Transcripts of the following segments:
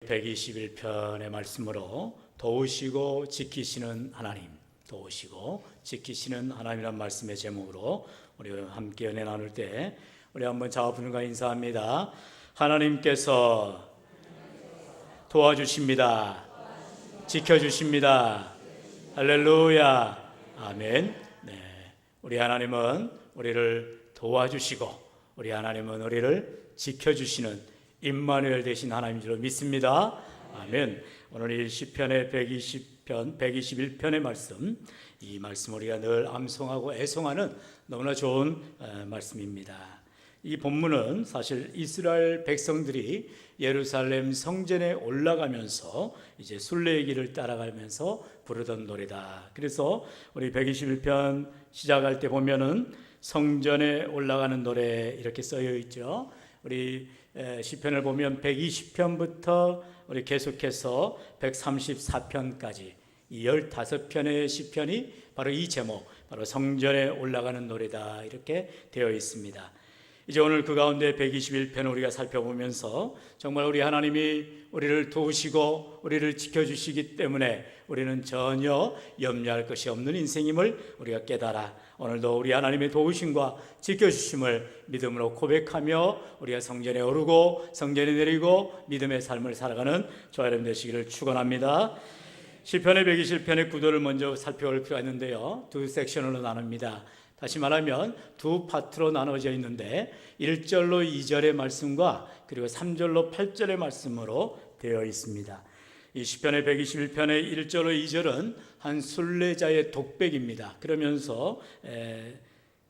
121편의 말씀으로 도우시고 지키시는 하나님, 도우시고 지키시는 하나님이란 말씀의 제목으로 우리 함께 연애 나눌 때 우리 한번 자아분과 인사합니다. 하나님께서 도와주십니다. 지켜주십니다. 할렐루야. 아멘. 네, 우리 하나님은 우리를 도와주시고 우리 하나님은 우리를 지켜주시는 임마누엘 되신 하나님인 줄 믿습니다. 아멘. 오늘 이 시편의 121편의 말씀, 이 말씀 우리가 늘 암송하고 애송하는 너무나 좋은 말씀입니다. 이 본문은 사실 이스라엘 백성들이 예루살렘 성전에 올라가면서 이제 순례의 길을 따라가면서 부르던 노래다. 그래서 우리 121편 시작할 때 보면은 성전에 올라가는 노래 이렇게 쓰여 있죠. 우리 시편을 보면 120편부터 우리 계속해서 134편까지 이 15편의 시편이 바로 이 제목, 바로 성전에 올라가는 노래다 이렇게 되어 있습니다. 이제 오늘 그 가운데 121편 우리가 살펴보면서 정말 우리 하나님이 우리를 도우시고 우리를 지켜주시기 때문에 우리는 전혀 염려할 것이 없는 인생임을 우리가 깨달아 오늘도 우리 하나님의 도우심과 지켜주심을 믿음으로 고백하며 우리가 성전에 오르고 성전에 내리고 믿음의 삶을 살아가는 저와 여러분 되시기를 축원합니다. 시편의 121편의 구도를 먼저 살펴볼 필요가 있는데요, 두 섹션으로 나눕니다. 다시 말하면 두 파트로 나눠져 있는데 1절로 2절의 말씀과 그리고 3절로 8절의 말씀으로 되어 있습니다. 이 시편의 121편의 1절로 2절은 한 순례자의 독백입니다. 그러면서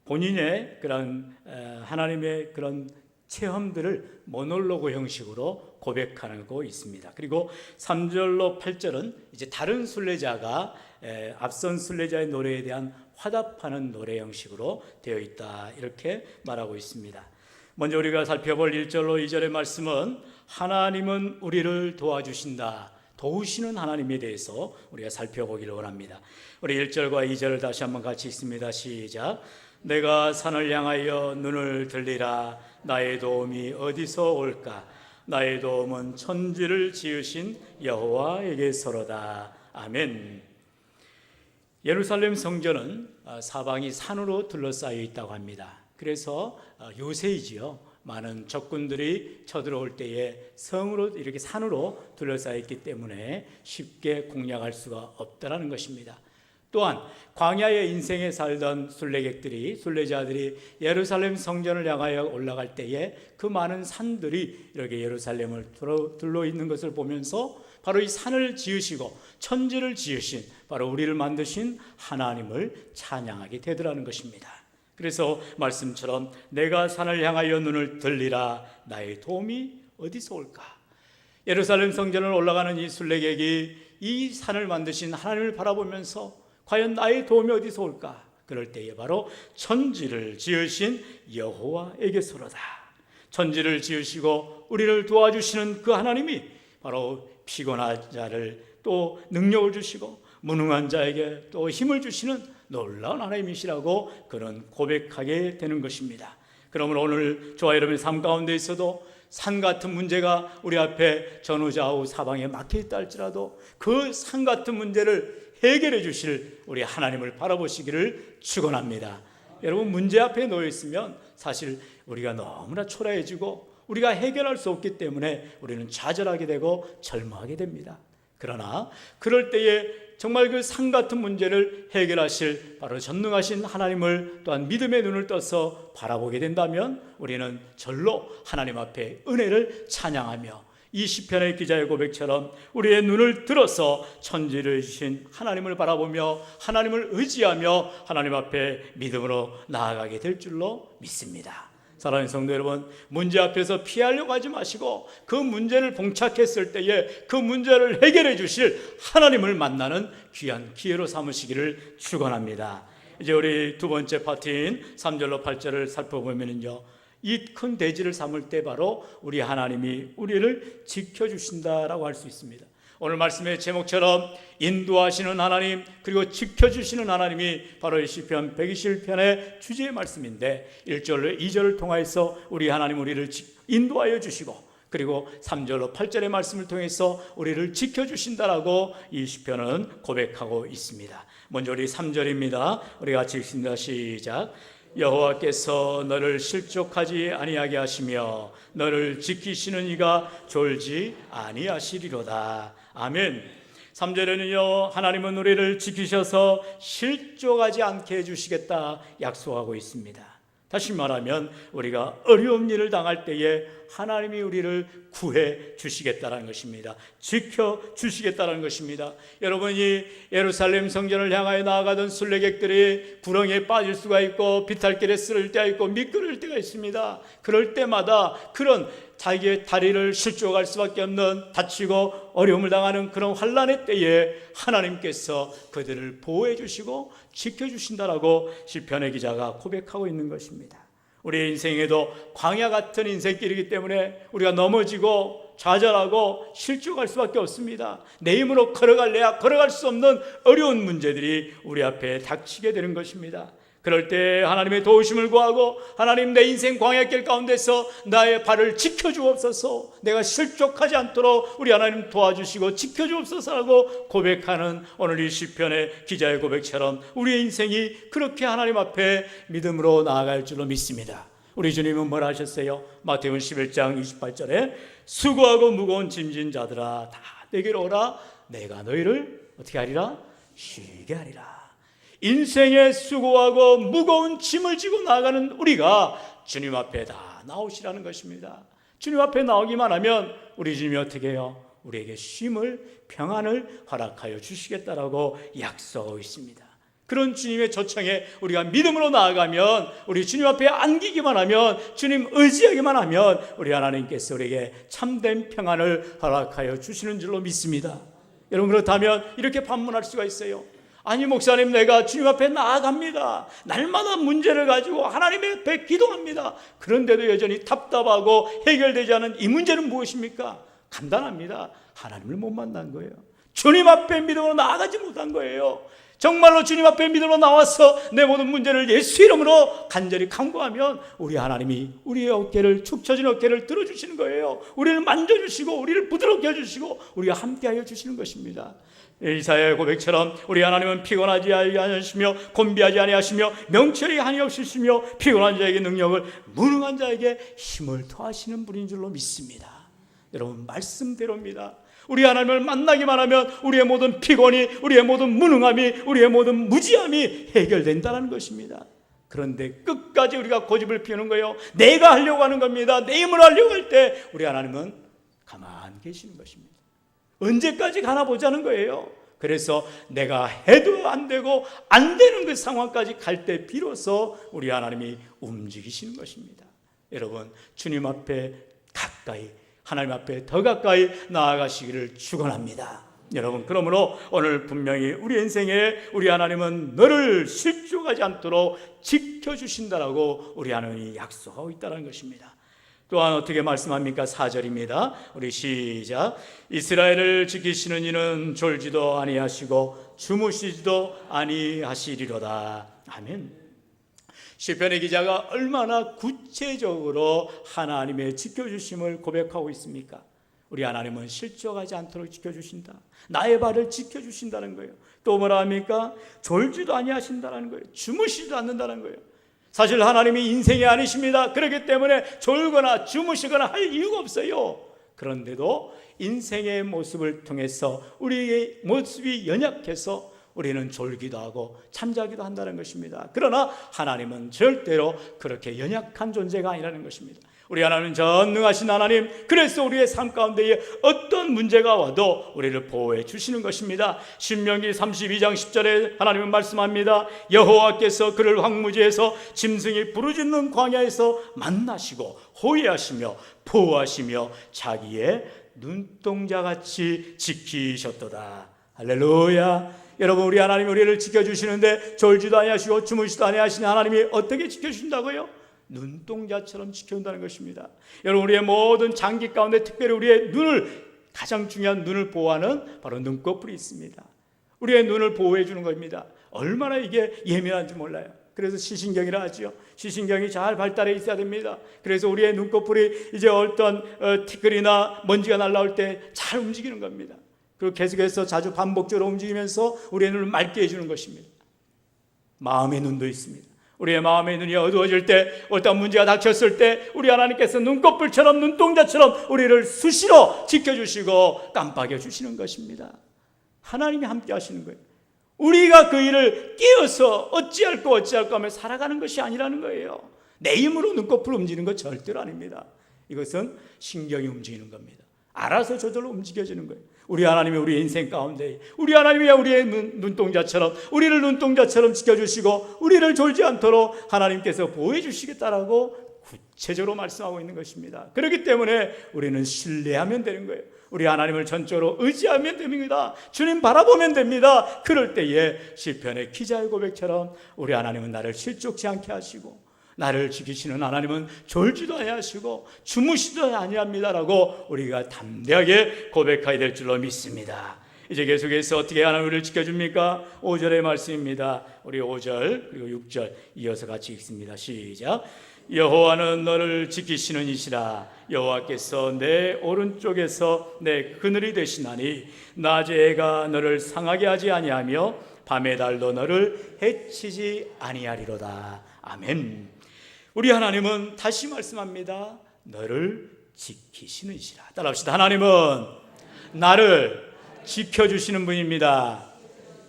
본인의 그런 하나님의 그런 체험들을 모놀로그 형식으로 고백하고 있습니다. 그리고 3절로 8절은 이제 다른 순례자가 앞선 순례자의 노래에 대한 화답하는 노래 형식으로 되어 있다 이렇게 말하고 있습니다. 먼저 우리가 살펴볼 1절로 2절의 말씀은 하나님은 우리를 도와주신다, 도우시는 하나님에 대해서 우리가 살펴보기를 원합니다. 우리 1절과 2절을 다시 한번 같이 읽습니다. 시작. 내가 산을 향하여 눈을 들리라. 나의 도움이 어디서 올까? 나의 도움은 천지를 지으신 여호와에게서로다. 아멘. 예루살렘 성전은 사방이 산으로 둘러싸여 있다고 합니다. 그래서 요새이지요, 많은 적군들이 쳐들어올 때에 성으로 이렇게 산으로 둘러싸여 있기 때문에 쉽게 공략할 수가 없다라는 것입니다. 또한 광야의 인생에 살던 순례자들이 예루살렘 성전을 향하여 올라갈 때에 그 많은 산들이 이렇게 예루살렘을 둘러 있는 것을 보면서 바로 이 산을 지으시고 천지를 지으신 바로 우리를 만드신 하나님을 찬양하게 되더라는 것입니다. 그래서 말씀처럼 내가 산을 향하여 눈을 들리라. 나의 도움이 어디서 올까? 예루살렘 성전을 올라가는 이 순례객이 이 산을 만드신 하나님을 바라보면서 과연 나의 도움이 어디서 올까? 그럴 때에 바로 천지를 지으신 여호와에게서로다. 천지를 지으시고 우리를 도와주시는 그 하나님이 바로 피곤한 자를 또 능력을 주시고 무능한 자에게 또 힘을 주시는 놀라운 하나님이시라고 그런 고백하게 되는 것입니다. 그러므로 오늘 저와 여러분의 삶 가운데 있어도 산 같은 문제가 우리 앞에 전후좌우 사방에 막혀 있다 할지라도 그 산 같은 문제를 해결해 주실 우리 하나님을 바라보시기를 축원합니다. 여러분, 문제 앞에 놓여 있으면 사실 우리가 너무나 초라해지고 우리가 해결할 수 없기 때문에 우리는 좌절하게 되고 절망하게 됩니다. 그러나 그럴 때에 정말 그 산 같은 문제를 해결하실 바로 전능하신 하나님을 또한 믿음의 눈을 떠서 바라보게 된다면 우리는 절로 하나님 앞에 은혜를 찬양하며 이 시편의 기자의 고백처럼 우리의 눈을 들어서 천지를 지으신 하나님을 바라보며 하나님을 의지하며 하나님 앞에 믿음으로 나아가게 될 줄로 믿습니다. 사랑하는 성도 여러분, 문제 앞에서 피하려고 하지 마시고 그 문제를 봉착했을 때에 그 문제를 해결해 주실 하나님을 만나는 귀한 기회로 삼으시기를 축원합니다. 이제 우리 두 번째 파트인 3절로 8절을 살펴보면요, 이 큰 대지를 삼을 때 바로 우리 하나님이 우리를 지켜주신다라고 할 수 있습니다. 오늘 말씀의 제목처럼 인도하시는 하나님 그리고 지켜주시는 하나님이 바로 이 시편 121편의 주제의 말씀인데 1절로 2절을 통해서 우리 하나님 우리를 인도하여 주시고 그리고 3절로 8절의 말씀을 통해서 우리를 지켜주신다라고 이 시편은 고백하고 있습니다. 먼저 우리 3절입니다. 우리 같이 읽습니다. 시작. 여호와께서 너를 실족하지 아니하게 하시며 너를 지키시는 이가 졸지 아니하시리로다. 아멘. 3절에는요, 하나님은 우리를 지키셔서 실족하지 않게 해주시겠다 약속하고 있습니다. 다시 말하면 우리가 어려운 일을 당할 때에 하나님이 우리를 구해 주시겠다는 것입니다. 지켜 주시겠다는 것입니다. 여러분이 예루살렘 성전을 향하여 나아가던 순례객들이 구렁이에 빠질 수가 있고 비탈길에 쓰러질 때가 있고 미끄러질 때가 있습니다. 그럴 때마다 그런 자기의 다리를 실족할 수밖에 없는, 다치고 어려움을 당하는 그런 환난의 때에 하나님께서 그들을 보호해 주시고 지켜주신다라고 시편의 기자가 고백하고 있는 것입니다. 우리의 인생에도 광야 같은 인생길이기 때문에 우리가 넘어지고 좌절하고 실족할 수밖에 없습니다. 내 힘으로 걸어갈래야 걸어갈 수 없는 어려운 문제들이 우리 앞에 닥치게 되는 것입니다. 그럴 때 하나님의 도우심을 구하고, 하나님, 내 인생 광야길 가운데서 나의 발을 지켜주옵소서, 내가 실족하지 않도록 우리 하나님 도와주시고 지켜주옵소서라고 고백하는 오늘 이 시편의 기자의 고백처럼 우리의 인생이 그렇게 하나님 앞에 믿음으로 나아갈 줄로 믿습니다. 우리 주님은 뭐라 하셨어요? 마태복음 11장 28절에 수고하고 무거운 짐진 자들아 다 내게로 오라, 내가 너희를 어떻게 하리라? 쉬게 하리라. 인생의 수고하고 무거운 짐을 지고 나아가는 우리가 주님 앞에 다 나오시라는 것입니다. 주님 앞에 나오기만 하면 우리 주님이 어떻게 해요? 우리에게 쉼을, 평안을 허락하여 주시겠다라고 약속하고 있습니다. 그런 주님의 초청에 우리가 믿음으로 나아가면, 우리 주님 앞에 안기기만 하면, 주님 의지하기만 하면 우리 하나님께서 우리에게 참된 평안을 허락하여 주시는 줄로 믿습니다. 여러분, 그렇다면 이렇게 반문할 수가 있어요. 아니 목사님, 내가 주님 앞에 나아갑니다. 날마다 문제를 가지고 하나님 앞에 기도합니다. 그런데도 여전히 답답하고 해결되지 않은 이 문제는 무엇입니까? 간단합니다. 하나님을 못 만난 거예요. 주님 앞에 믿음으로 나아가지 못한 거예요. 정말로 주님 앞에 믿음으로 나와서 내 모든 문제를 예수 이름으로 간절히 간구하면 우리 하나님이 우리의 어깨를, 축 처진 어깨를 들어주시는 거예요. 우리를 만져주시고 우리를 부드럽게 해주시고 우리와 함께하여 주시는 것입니다. 이사야의 고백처럼 우리 하나님은 피곤하지 아니하시며 곤비하지 아니하시며 명철이 한이 없으시며 피곤한 자에게 능력을, 무능한 자에게 힘을 더하시는 분인 줄로 믿습니다. 여러분, 말씀대로입니다. 우리 하나님을 만나기만 하면 우리의 모든 피곤이, 우리의 모든 무능함이, 우리의 모든 무지함이 해결된다는 것입니다. 그런데 끝까지 우리가 고집을 피우는 거예요. 내가 하려고 하는 겁니다. 내 힘으로 하려고 할 때 우리 하나님은 가만히 계시는 것입니다. 언제까지 가나 보자는 거예요. 그래서 내가 해도 안 되고 안 되는 그 상황까지 갈 때 비로소 우리 하나님이 움직이시는 것입니다. 여러분, 주님 앞에 가까이, 하나님 앞에 더 가까이 나아가시기를 축원합니다. 여러분, 그러므로 오늘 분명히 우리 인생에 우리 하나님은 너를 실족하지 않도록 지켜주신다라고 우리 하나님이 약속하고 있다는 것입니다. 또한 어떻게 말씀합니까? 4절입니다. 우리 시작. 이스라엘을 지키시는 이는 졸지도 아니하시고 주무시지도 아니하시리로다. 아멘. 시편의 기자가 얼마나 구체적으로 하나님의 지켜주심을 고백하고 있습니까? 우리 하나님은 실족하지 않도록 지켜주신다. 나의 발을 지켜주신다는 거예요. 또 뭐라 합니까? 졸지도 아니하신다는 거예요. 주무시지도 않는다는 거예요. 사실 하나님이 인생이 아니십니다. 그렇기 때문에 졸거나 주무시거나 할 이유가 없어요. 그런데도 인생의 모습을 통해서 우리의 모습이 연약해서 우리는 졸기도 하고 잠자기도 한다는 것입니다. 그러나 하나님은 절대로 그렇게 연약한 존재가 아니라는 것입니다. 우리 하나님은 전능하신 하나님, 그래서 우리의 삶 가운데에 어떤 문제가 와도 우리를 보호해 주시는 것입니다. 신명기 32장 10절에 하나님은 말씀합니다. 여호와께서 그를 황무지에서 짐승이 부르짖는 광야에서 만나시고 호위하시며 보호하시며 자기의 눈동자같이 지키셨도다. 할렐루야. 여러분, 우리 하나님이 우리를 지켜주시는데 졸지도 아니하시고 주무시지도 아니하시는 하나님이 어떻게 지켜주신다고요? 눈동자처럼 지켜준다는 것입니다. 여러분, 우리의 모든 장기 가운데 특별히 우리의 눈을, 가장 중요한 눈을 보호하는 바로 눈꺼풀이 있습니다. 우리의 눈을 보호해 주는 겁니다. 얼마나 이게 예민한지 몰라요. 그래서 시신경이라 하지요. 시신경이 잘 발달해 있어야 됩니다. 그래서 우리의 눈꺼풀이 이제 어떤 티끌이나 먼지가 날라올 때 잘 움직이는 겁니다. 그리고 계속해서 자주 반복적으로 움직이면서 우리의 눈을 맑게 해주는 것입니다. 마음의 눈도 있습니다. 우리의 마음의 눈이 어두워질 때, 어떤 문제가 닥쳤을 때 우리 하나님께서 눈꺼풀처럼 눈동자처럼 우리를 수시로 지켜주시고 깜빡여 주시는 것입니다. 하나님이 함께 하시는 거예요. 우리가 그 일을 깨어서 어찌할까 하며 살아가는 것이 아니라는 거예요. 내 힘으로 눈꺼풀 움직이는 것 절대로 아닙니다. 이것은 신경이 움직이는 겁니다. 알아서 저절로 움직여지는 거예요. 우리 하나님이 우리 인생 가운데, 우리 하나님이 우리의 눈동자처럼, 우리를 눈동자처럼 지켜주시고 우리를 졸지 않도록 하나님께서 보호해 주시겠다라고 구체적으로 말씀하고 있는 것입니다. 그렇기 때문에 우리는 신뢰하면 되는 거예요. 우리 하나님을 전적으로 의지하면 됩니다. 주님 바라보면 됩니다. 그럴 때에 시편의 기자의 고백처럼 우리 하나님은 나를 실족치 않게 하시고 나를 지키시는 하나님은 졸지도 아니하시고 주무시도 아니합니다라고 우리가 담대하게 고백하게 될 줄로 믿습니다. 이제 계속해서 어떻게 하나님 우리를 지켜줍니까? 5절의 말씀입니다. 우리 5절 그리고 6절 이어서 같이 읽습니다. 시작. 여호와는 너를 지키시는 이시라. 여호와께서 내 오른쪽에서 내 그늘이 되시나니 낮에 해가 너를 상하게 하지 아니하며 밤의 달도 너를 해치지 아니하리로다. 아멘. 우리 하나님은 다시 말씀합니다. 너를 지키시는 이시라. 따라합시다. 하나님은 나를 지켜주시는 분입니다.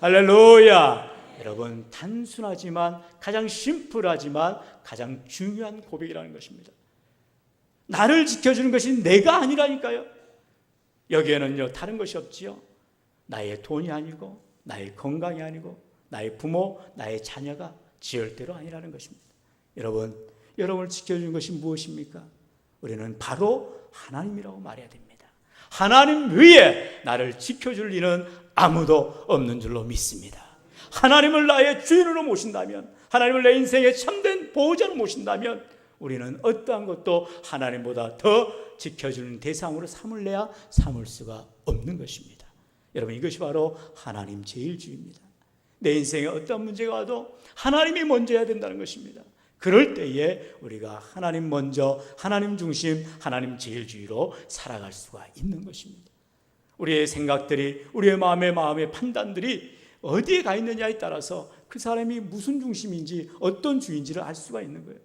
할렐루야. 여러분, 단순하지만 가장 심플하지만 가장 중요한 고백이라는 것입니다. 나를 지켜주는 것이 내가 아니라니까요. 여기에는요 다른 것이 없지요. 나의 돈이 아니고 나의 건강이 아니고 나의 부모, 나의 자녀가 절대로 아니라는 것입니다. 여러분을 지켜주는 것이 무엇입니까? 우리는 바로 하나님이라고 말해야 됩니다. 하나님 외에 나를 지켜줄 이는 아무도 없는 줄로 믿습니다. 하나님을 나의 주인으로 모신다면, 하나님을 내 인생의 참된 보호자로 모신다면 우리는 어떠한 것도 하나님보다 더 지켜주는 대상으로 삼을래야 삼을 수가 없는 것입니다. 여러분, 이것이 바로 하나님 제일주의입니다. 내 인생에 어떤 문제가 와도 하나님이 먼저 해야 된다는 것입니다. 그럴 때에 우리가 하나님 먼저, 하나님 중심, 하나님 제일주의로 살아갈 수가 있는 것입니다. 우리의 생각들이, 우리의 마음의 판단들이 어디에 가 있느냐에 따라서 그 사람이 무슨 중심인지 어떤 주인지를 알 수가 있는 거예요.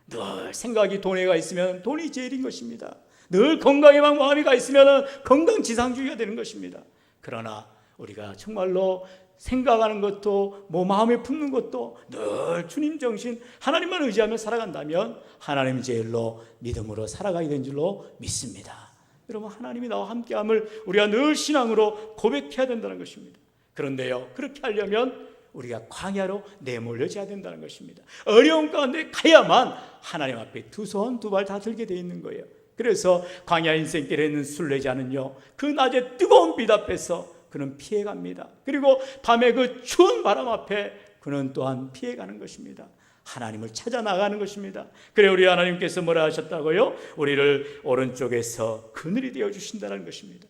늘 생각이 돈에 가 있으면 돈이 제일인 것입니다. 늘 건강에만 마음이 가 있으면 건강지상주의가 되는 것입니다. 그러나 우리가 정말로 생각하는 것도 마음에 품는 것도 늘 주님 정신, 하나님만 의지하며 살아간다면 하나님 제일로 믿음으로 살아가게 된 줄로 믿습니다. 여러분, 하나님이 나와 함께함을 우리가 늘 신앙으로 고백해야 된다는 것입니다. 그런데요, 그렇게 하려면 우리가 광야로 내몰려져야 된다는 것입니다. 어려운 가운데 가야만 하나님 앞에 두 손 두 발 다 들게 돼 있는 거예요. 그래서 광야 인생길에 있는 순례자는요, 그 낮에 뜨거운 빛 앞에서 그는 피해갑니다. 그리고 밤에 그 추운 바람 앞에 그는 또한 피해가는 것입니다. 하나님을 찾아 나가는 것입니다. 그래 우리 하나님께서 뭐라 하셨다고요? 우리를 오른쪽에서 그늘이 되어 주신다는 것입니다.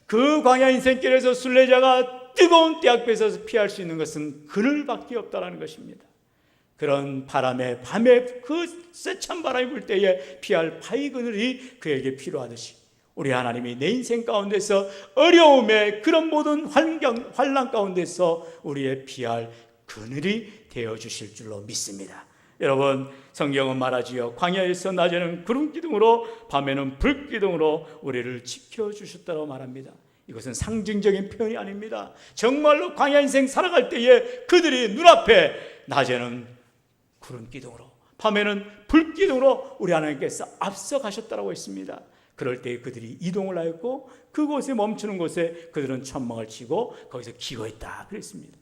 그 광야 인생길에서 순례자가 뜨거운 때 앞에서 피할 수 있는 것은 그늘밖에 없다는 것입니다. 그런 바람에, 밤에 그 세찬 바람이 불 때에 피할 바위 그늘이 그에게 필요하듯이 우리 하나님이 내 인생 가운데서 어려움에, 그런 모든 환난 가운데서 우리의 피할 그늘이 되어주실 줄로 믿습니다. 여러분, 성경은 말하지요, 광야에서 낮에는 구름기둥으로 밤에는 불기둥으로 우리를 지켜주셨다고 말합니다. 이것은 상징적인 표현이 아닙니다. 정말로 광야 인생 살아갈 때에 그들이 눈앞에 낮에는 구름기둥으로 밤에는 불기둥으로 우리 하나님께서 앞서가셨다고 했습니다. 그럴 때 그들이 이동을 하였고 그곳에 멈추는 곳에 그들은 천막을 치고 거기서 기거했다 그랬습니다.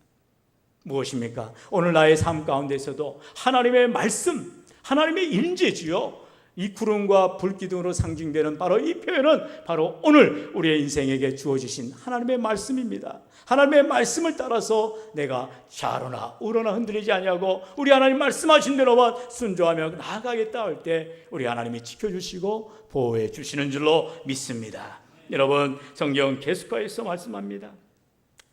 무엇입니까? 오늘 나의 삶 가운데서도 하나님의 말씀, 하나님의 임재지요, 이 구름과 불기둥으로 상징되는 바로 이 표현은 바로 오늘 우리의 인생에게 주어주신 하나님의 말씀입니다. 하나님의 말씀을 따라서 내가 좌로나 우로나 흔들리지 아니하고 우리 하나님 말씀하신 대로만 순종하며 나아가겠다 할 때 우리 하나님이 지켜주시고 보호해 주시는 줄로 믿습니다. 여러분, 성경 계속해서 말씀합니다.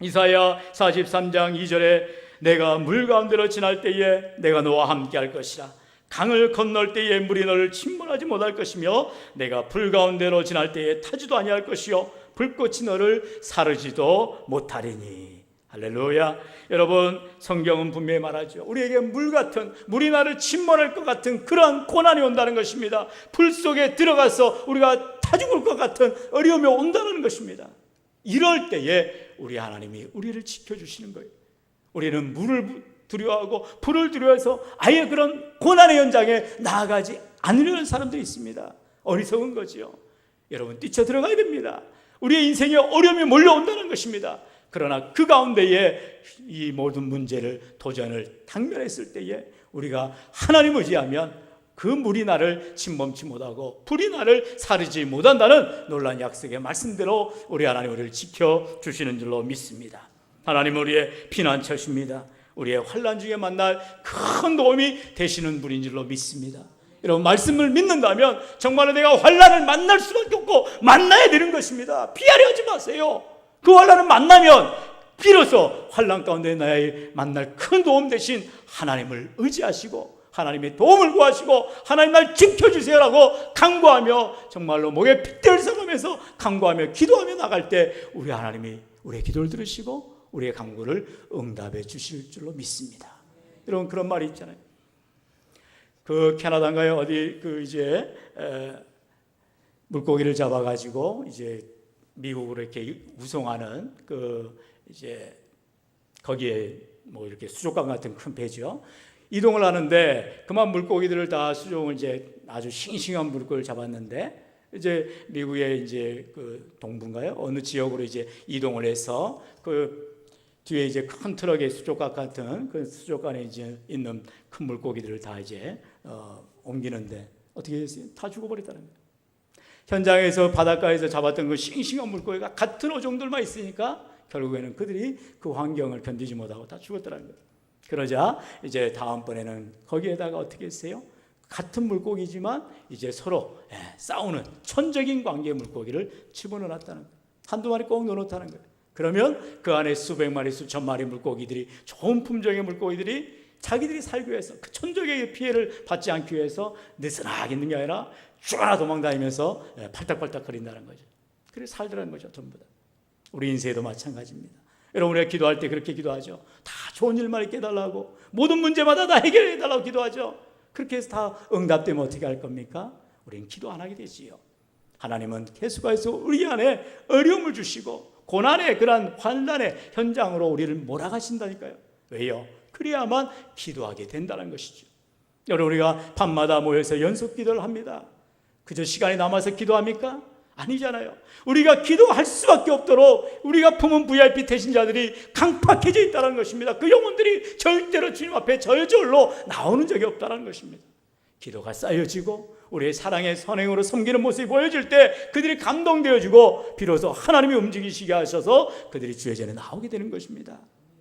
이사야 43장 2절에 내가 물 가운데로 지날 때에 내가 너와 함께 할 것이라. 강을 건널 때에 물이 너를 침몰하지 못할 것이며 내가 불 가운데로 지날 때에 타지도 아니할 것이요 불꽃이 너를 사르지도 못하리니. 할렐루야. 여러분, 성경은 분명히 말하죠. 우리에게 물이 나를 침몰할 것 같은 그러한 고난이 온다는 것입니다. 불 속에 들어가서 우리가 타 죽을 것 같은 어려움이 온다는 것입니다. 이럴 때에 우리 하나님이 우리를 지켜주시는 거예요. 우리는 물을 두려워하고 불을 두려워해서 아예 그런 고난의 현장에 나아가지 않으려는 사람들이 있습니다. 어리석은 거지요. 여러분, 뛰쳐 들어가야 됩니다. 우리의 인생에 어려움이 몰려온다는 것입니다. 그러나 그 가운데에 이 모든 문제를 도전을 당면했을 때에 우리가 하나님을 의지하면 그 물이 나를 침범치 못하고 불이 나를 사르지 못한다는 놀라운 약속의 말씀대로 우리 하나님 우리를 지켜주시는 줄로 믿습니다. 하나님은 우리의 피난처십니다. 우리의 환난 중에 만날 큰 도움이 되시는 분인 줄로 믿습니다. 여러분, 말씀을 믿는다면 정말로 내가 환난을 만날 수밖에 없고 만나야 되는 것입니다. 피하려 하지 마세요. 그 환난을 만나면 비로소 환난 가운데 나의 만날 큰 도움 되신 하나님을 의지하시고 하나님의 도움을 구하시고 하나님 날 지켜주세요라고 간구하며 정말로 목에 핏대를 써가면서 간구하며 기도하며 나갈 때 우리 하나님이 우리의 기도를 들으시고 우리의 간구를 응답해 주실 줄로 믿습니다. 여러분, 그런 말이 있잖아요. 그 캐나다인가요? 어디 이제 물고기를 잡아가지고 이제 미국으로 이렇게 우송하는 이제 거기에 뭐 이렇게 수족관 같은 큰 배죠. 이동을 하는데 그만 물고기들을 다 수종을 이제 아주 싱싱한 물고기를 잡았는데 이제 미국의 이제 동부인가요? 어느 지역으로 이제 이동을 해서 뒤에 이제 큰 트럭에 수족관 같은 그 수족관에 이제 있는 큰 물고기들을 다 이제 옮기는데 어떻게 했어요? 다 죽어버렸다는 거예요. 현장에서 바닷가에서 잡았던 그 싱싱한 물고기가 같은 어종들만 있으니까 결국에는 그들이 그 환경을 견디지 못하고 다 죽었더라는 거예요. 그러자 이제 다음번에는 거기에다가 어떻게 했어요? 같은 물고기지만 이제 서로 싸우는 천적인 관계의 물고기를 집어넣었다는 거예요. 한두 마리 꼭 넣어놓다는 거예요. 그러면 그 안에 수백 마리, 수천 마리 물고기들이, 좋은 품종의 물고기들이 자기들이 살기 위해서 그 천적에게 피해를 받지 않기 위해서 느슨하게 있는 게 아니라 쫙 도망다니면서 팔딱팔딱 거린다는 거죠. 그래서 살더라는 거죠, 전부 다. 우리 인생에도 마찬가지입니다. 여러분, 우리가 기도할 때 그렇게 기도하죠. 다 좋은 일만 있게 해달라고, 모든 문제마다 다 해결해달라고 기도하죠. 그렇게 해서 다 응답되면 어떻게 할 겁니까? 우리는 기도 안 하게 되지요. 하나님은 계속해서 우리 안에 어려움을 주시고 고난의 그런 환난의 현장으로 우리를 몰아가신다니까요. 왜요? 그래야만 기도하게 된다는 것이죠. 여러분, 우리가 밤마다 모여서 연속 기도를 합니다. 그저 시간이 남아서 기도합니까? 아니잖아요. 우리가 기도할 수밖에 없도록 우리가 품은 VIP 대신자들이 강팍해져 있다는 것입니다. 그 영혼들이 절대로 주님 앞에 저절로 나오는 적이 없다는 것입니다. 기도가 쌓여지고 우리의 사랑의 선행으로 섬기는 모습이 보여질 때 그들이 감동되어지고 비로소 하나님이 움직이시게 하셔서 그들이 주의 전에 나오게 되는 것입니다.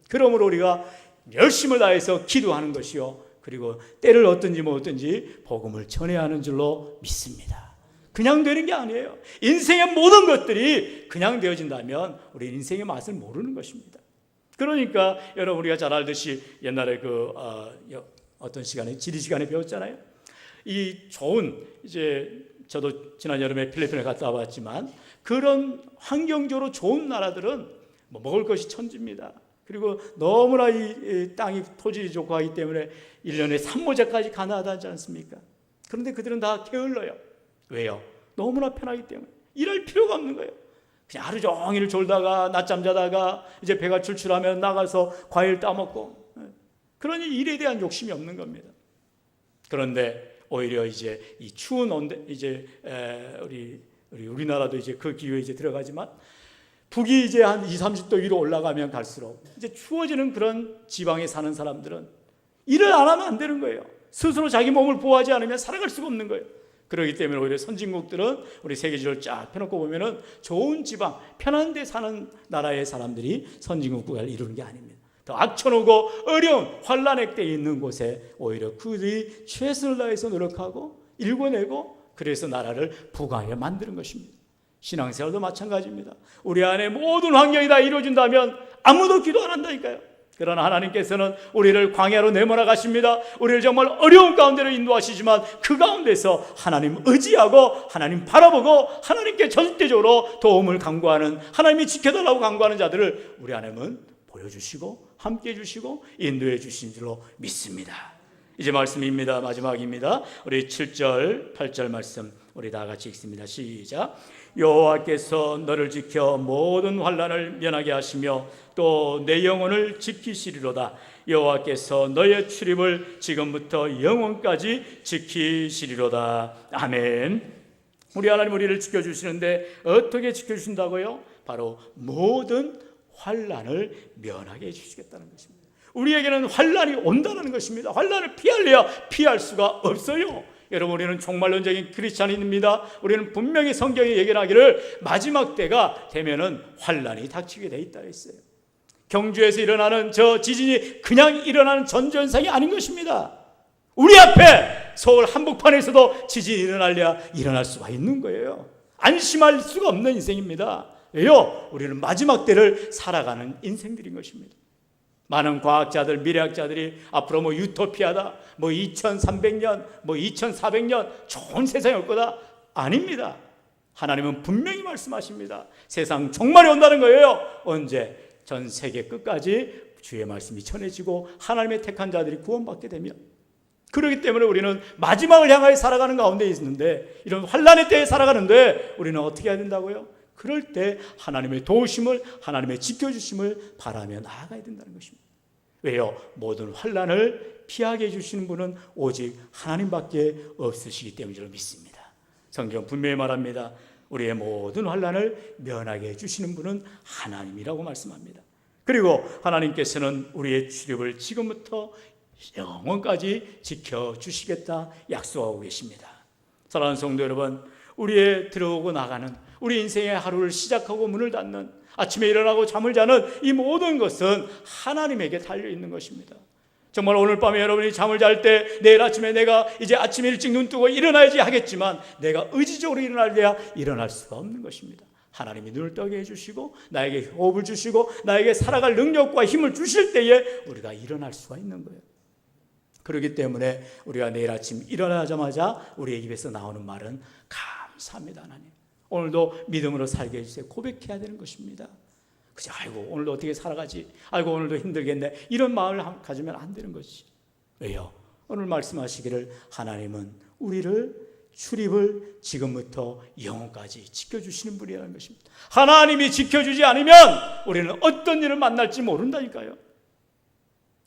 그러므로 우리가 열심을 다해서 기도하는 것이요, 그리고 때를 얻든지 뭐 얻든지 복음을 전해야 하는 줄로 믿습니다. 그냥 되는 게 아니에요. 인생의 모든 것들이 그냥 되어진다면 우리 인생의 맛을 모르는 것입니다. 그러니까 여러분, 우리가 잘 알듯이 옛날에 어떤 시간에 지리 시간에 배웠잖아요. 이 좋은, 이제 저도 지난 여름에 필리핀에 갔다 와봤지만 그런 환경적으로 좋은 나라들은 먹을 것이 천지입니다. 그리고 너무나 이 땅이 토질이 좋고 하기 때문에 1년에 산모제까지 가능하지 않습니까? 그런데 그들은 다 게을러요. 왜요? 너무나 편하기 때문에. 일할 필요가 없는 거예요. 그냥 하루 종일 졸다가 낮잠 자다가 이제 배가 출출하면 나가서 과일 따먹고, 그러니 일에 대한 욕심이 없는 겁니다. 그런데 오히려 이제 이 추운 온대, 이제 우리나라도 이제 그 기후에 이제 들어가지만 북이 이제 한 20, 30도 위로 올라가면 갈수록 이제 추워지는 그런 지방에 사는 사람들은 일을 안 하면 안 되는 거예요. 스스로 자기 몸을 보호하지 않으면 살아갈 수가 없는 거예요. 그렇기 때문에 오히려 선진국들은 우리 세계지도를 쫙 펴놓고 보면은 좋은 지방, 편한 데 사는 나라의 사람들이 선진국 국가를 이루는 게 아닙니다. 더 악천후고 어려운 환난의 때에 있는 곳에 오히려 그들이 최선을 다해서 노력하고 일궈내고 그래서 나라를 부강하게 만드는 것입니다. 신앙생활도 마찬가지입니다. 우리 안에 모든 환경이 다 이루어진다면 아무도 기도 안 한다니까요. 그러나 하나님께서는 우리를 광야로 내몰아 가십니다. 우리를 정말 어려운 가운데로 인도하시지만 그 가운데서 하나님 의지하고 하나님 바라보고 하나님께 절대적으로 도움을 간구하는, 하나님이 지켜달라고 간구하는 자들을 우리 하나님은 보여주시고 함께해 주시고 인도해 주신 줄로 믿습니다. 이제 말씀입니다. 마지막입니다. 우리 7절 8절 말씀 우리 다 같이 읽습니다. 시작. 여호와께서 너를 지켜 모든 환난을 면하게 하시며 또 내 영혼을 지키시리로다. 여호와께서 너의 출입을 지금부터 영원까지 지키시리로다. 아멘. 우리 하나님 우리를 지켜주시는데 어떻게 지켜주신다고요? 바로 모든 환난을 면하게 해주시겠다는 것입니다. 우리에게는 환난이 온다는 것입니다. 환난을 피하려야 피할 수가 없어요. 여러분, 우리는 종말론적인 크리스찬입니다. 우리는 분명히 성경이 얘기하기를 마지막 때가 되면은 환난이 닥치게 돼 있다 했어요. 경주에서 일어나는 저 지진이 그냥 일어나는 전조현상이 아닌 것입니다. 우리 앞에 서울 한복판에서도 지진이 일어나려야 일어날 수가 있는 거예요. 안심할 수가 없는 인생입니다. 왜요? 우리는 마지막 때를 살아가는 인생들인 것입니다. 많은 과학자들, 미래학자들이 앞으로 유토피아다, 2300년, 2400년 좋은 세상이 올 거다. 아닙니다. 하나님은 분명히 말씀하십니다. 세상 종말이 온다는 거예요. 언제? 전 세계 끝까지 주의 말씀이 전해지고 하나님의 택한 자들이 구원받게 되면. 그렇기 때문에 우리는 마지막을 향하여 살아가는 가운데 있는데, 이런 환난의 때에 살아가는데 우리는 어떻게 해야 된다고요? 그럴 때 하나님의 도우심을, 하나님의 지켜주심을 바라며 나아가야 된다는 것입니다. 왜요? 모든 환난을 피하게 해주시는 분은 오직 하나님밖에 없으시기 때문이라고 믿습니다. 성경 분명히 말합니다. 우리의 모든 환난을 면하게 해주시는 분은 하나님이라고 말씀합니다. 그리고 하나님께서는 우리의 출입을 지금부터 영원까지 지켜주시겠다 약속하고 계십니다. 사랑하는 성도 여러분, 우리의 들어오고 나가는, 우리 인생의 하루를 시작하고 문을 닫는, 아침에 일어나고 잠을 자는 이 모든 것은 하나님에게 달려있는 것입니다. 정말 오늘 밤에 여러분이 잠을 잘 때 내일 아침에 내가 이제 아침 일찍 눈 뜨고 일어나야지 하겠지만 내가 의지적으로 일어나려야 일어날 수가 없는 것입니다. 하나님이 눈을 뜨게 해주시고 나에게 호흡을 주시고 나에게 살아갈 능력과 힘을 주실 때에 우리가 일어날 수가 있는 거예요. 그렇기 때문에 우리가 내일 아침 일어나자마자 우리의 입에서 나오는 말은 감사합니다. 하나님, 오늘도 믿음으로 살게 해주세요. 고백해야 되는 것입니다. 그저 아이고 오늘도 어떻게 살아가지, 아이고 오늘도 힘들겠네, 이런 마음을 가지면 안 되는 것이. 왜요? 오늘 말씀하시기를 하나님은 우리를 출입을 지금부터 영원까지 지켜주시는 분이라는 것입니다. 하나님이 지켜주지 않으면 우리는 어떤 일을 만날지 모른다니까요.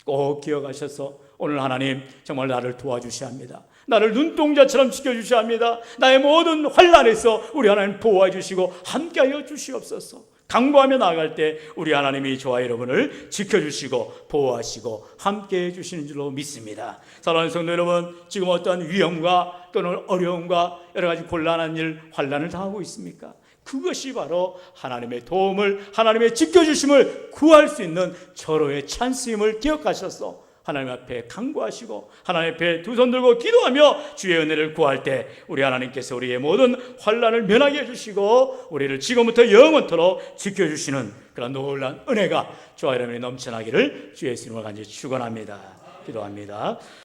꼭 기억하셔서 오늘 하나님 정말 나를 도와주셔야 합니다. 나를 눈동자처럼 지켜주셔야 합니다. 나의 모든 환난에서 우리 하나님 보호해 주시고 함께하여 주시옵소서. 강구하며 나아갈 때 우리 하나님이 저와 여러분을 지켜주시고 보호하시고 함께해 주시는 줄로 믿습니다. 사랑하는 성도 여러분, 지금 어떠한 위험과 또는 어려움과 여러 가지 곤란한 일, 환난을 당하고 있습니까? 그것이 바로 하나님의 도움을, 하나님의 지켜주심을 구할 수 있는 절호의 찬스임을 기억하셔서 하나님 앞에 간구하시고 하나님 앞에 두 손 들고 기도하며 주의 은혜를 구할 때 우리 하나님께서 우리의 모든 환난을 면하게 해주시고 우리를 지금부터 영원토록 지켜주시는 그런 놀라운 은혜가 저와 여러분이 넘쳐나기를 주의 이름으로 간절히 축원합니다. 기도합니다.